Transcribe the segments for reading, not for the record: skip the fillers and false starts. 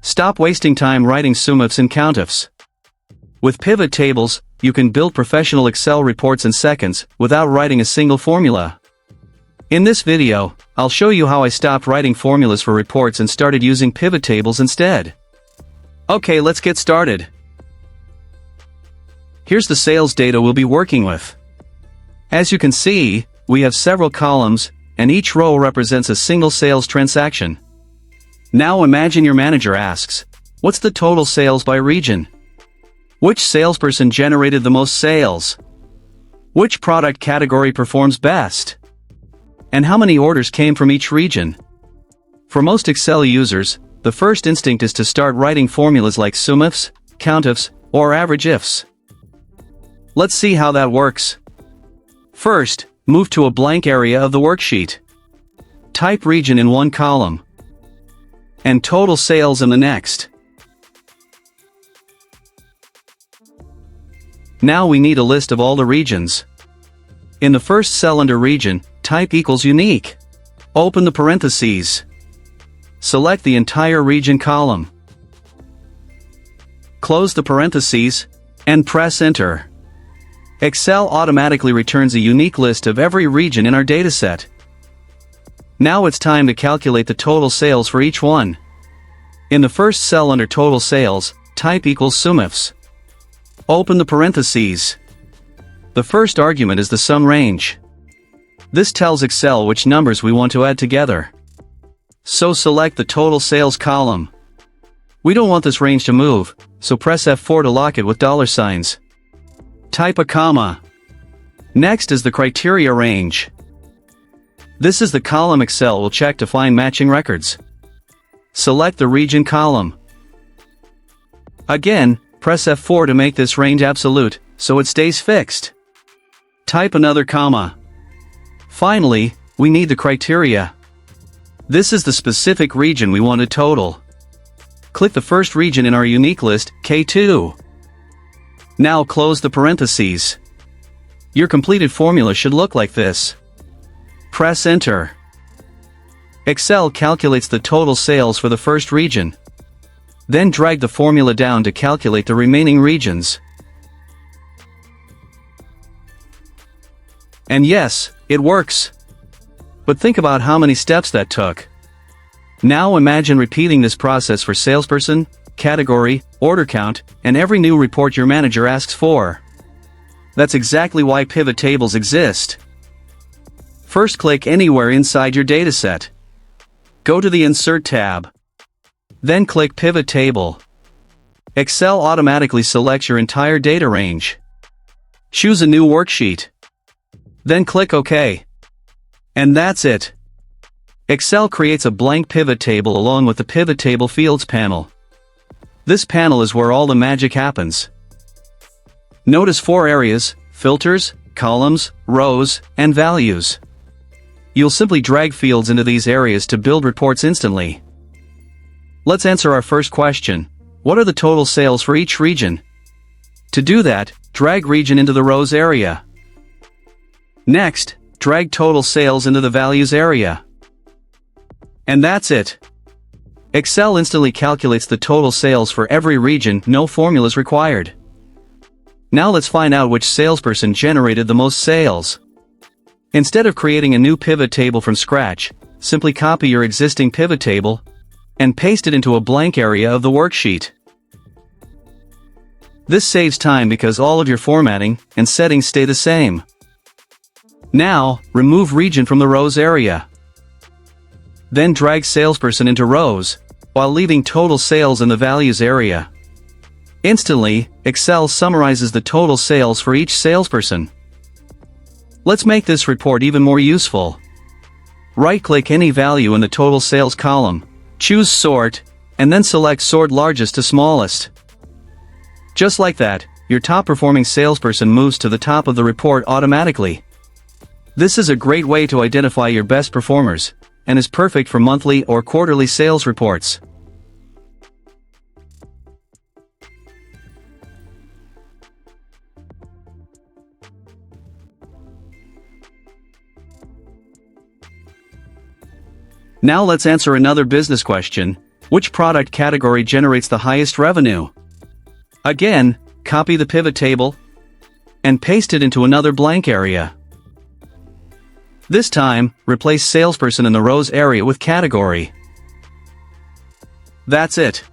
Stop wasting time writing SUMIFS and COUNTIFS. With pivot tables, you can build professional Excel reports in seconds without writing a single formula. In this video, I'll show you how I stopped writing formulas for reports and started using pivot tables instead. Okay, let's get started. Here's the sales data we'll be working with. As you can see, we have several columns, and each row represents a single sales transaction. Now imagine your manager asks, what's the total sales by region? Which salesperson generated the most sales? Which product category performs best? And how many orders came from each region? For most Excel users, the first instinct is to start writing formulas like SUMIFS, COUNTIFS, or average ifs. Let's see how that works. First, move to a blank area of the worksheet. Type region in one column and total sales in the next. Now we need a list of all the regions. In the first cell under region, type equals unique. Open the parentheses. Select the entire region column. Close the parentheses, and press enter. Excel automatically returns a unique list of every region in our dataset. Now it's time to calculate the total sales for each one. In the first cell under total sales, type equals SUMIFS. Open the parentheses. The first argument is the sum range. This tells Excel which numbers we want to add together. So select the total sales column. We don't want this range to move, so press F4 to lock it with $signs. Type a comma. Next is the criteria range. This is the column Excel will check to find matching records. Select the region column. Again, press F4 to make this range absolute, so it stays fixed. Type another comma. Finally, we need the criteria. This is the specific region we want to total. Click the first region in our unique list, K2. Now close the parentheses. Your completed formula should look like this. Press enter. Excel calculates the total sales for the first region. Then drag the formula down to calculate the remaining regions. And yes, it works. But think about how many steps that took. Now imagine repeating this process for salesperson, category, order count, and every new report your manager asks for. That's exactly why pivot tables exist. First, click anywhere inside your dataset. Go to the Insert tab. Then click Pivot Table. Excel automatically selects your entire data range. Choose a new worksheet. Then click OK. And that's it. Excel creates a blank pivot table along with the Pivot Table Fields panel. This panel is where all the magic happens. Notice 4 areas: filters, columns, rows, and values. You'll simply drag fields into these areas to build reports instantly. Let's answer our first question. What are the total sales for each region? To do that, drag region into the rows area. Next, drag total sales into the values area. And that's it. Excel instantly calculates the total sales for every region, no formulas required. Now let's find out which salesperson generated the most sales. Instead of creating a new pivot table from scratch, simply copy your existing pivot table and paste it into a blank area of the worksheet. This saves time because all of your formatting and settings stay the same. Now, remove region from the rows area. Then drag salesperson into rows, while leaving total sales in the values area. Instantly, Excel summarizes the total sales for each salesperson. Let's make this report even more useful. Right-click any value in the total sales column, choose Sort, and then select Sort Largest to Smallest. Just like that, your top-performing salesperson moves to the top of the report automatically. This is a great way to identify your best performers, and is perfect for monthly or quarterly sales reports. Now let's answer another business question. Which product category generates the highest revenue? Again, copy the pivot table and paste it into another blank area. This time, replace salesperson in the rows area with category. That's it.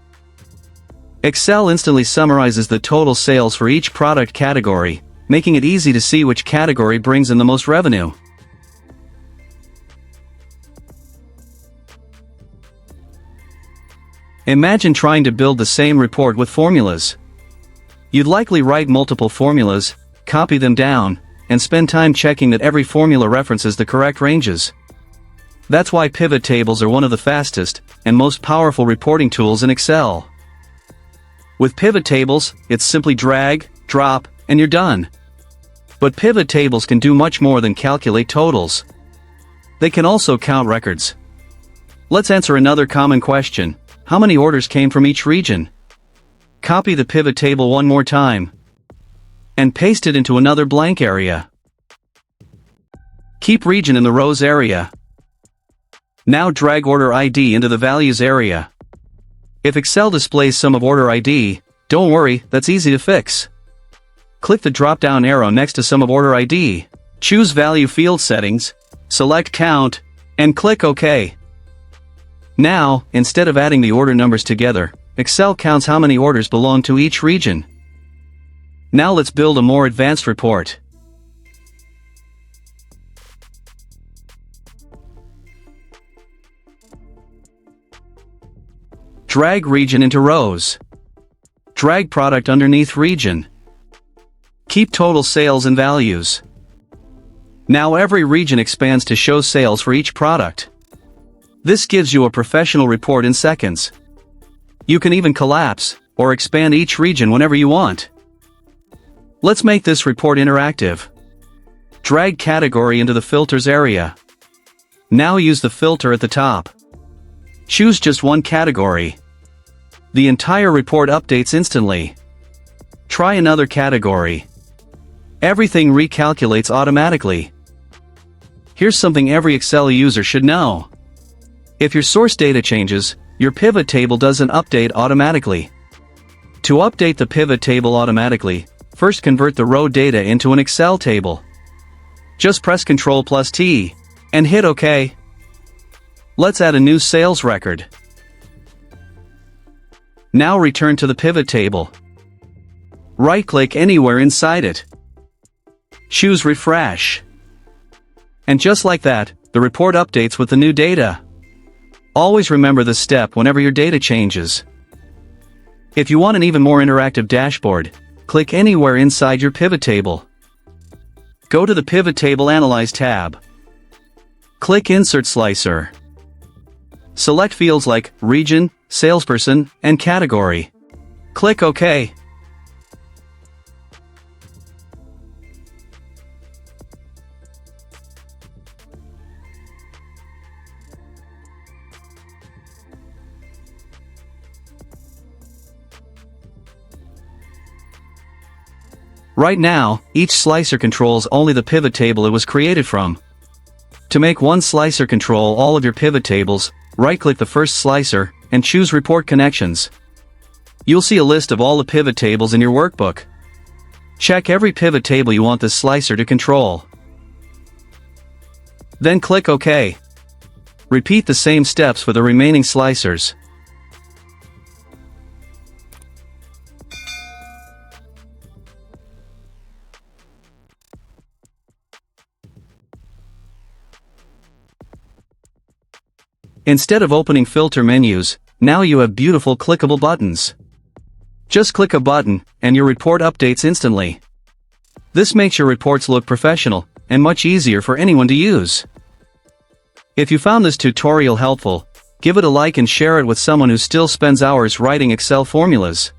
Excel instantly summarizes the total sales for each product category, making it easy to see which category brings in the most revenue. Imagine trying to build the same report with formulas. You'd likely write multiple formulas, copy them down, and spend time checking that every formula references the correct ranges. That's why pivot tables are one of the fastest and most powerful reporting tools in Excel. With pivot tables, it's simply drag, drop, and you're done. But pivot tables can do much more than calculate totals. They can also count records. Let's answer another common question. How many orders came from each region? Copy the pivot table one more time and paste it into another blank area. Keep region in the rows area. Now drag order ID into the values area. If Excel displays sum of order ID, don't worry, that's easy to fix. Click the drop-down arrow next to sum of order ID, choose value field settings, select count, and click OK. Now, instead of adding the order numbers together, Excel counts how many orders belong to each region. Now let's build a more advanced report. Drag region into rows. Drag product underneath region. Keep total sales and values. Now every region expands to show sales for each product. This gives you a professional report in seconds. You can even collapse or expand each region whenever you want. Let's make this report interactive. Drag category into the filters area. Now use the filter at the top. Choose just one category. The entire report updates instantly. Try another category. Everything recalculates automatically. Here's something every Excel user should know. If your source data changes, your pivot table doesn't update automatically. To update the pivot table automatically, first convert the row data into an Excel table. Just press Ctrl+T and hit OK. Let's add a new sales record. Now return to the pivot table. Right-click anywhere inside it. Choose Refresh. And just like that, the report updates with the new data. Always remember this step whenever your data changes. If you want an even more interactive dashboard, click anywhere inside your pivot table. Go to the Pivot Table Analyze tab. Click Insert Slicer. Select fields like Region, Salesperson, and Category. Click OK. Right now, each slicer controls only the pivot table it was created from. To make one slicer control all of your pivot tables, right-click the first slicer and choose Report Connections. You'll see a list of all the pivot tables in your workbook. Check every pivot table you want this slicer to control. Then click OK. Repeat the same steps for the remaining slicers. Instead of opening filter menus, now you have beautiful clickable buttons. Just click a button, and your report updates instantly. This makes your reports look professional, and much easier for anyone to use. If you found this tutorial helpful, give it a like and share it with someone who still spends hours writing Excel formulas.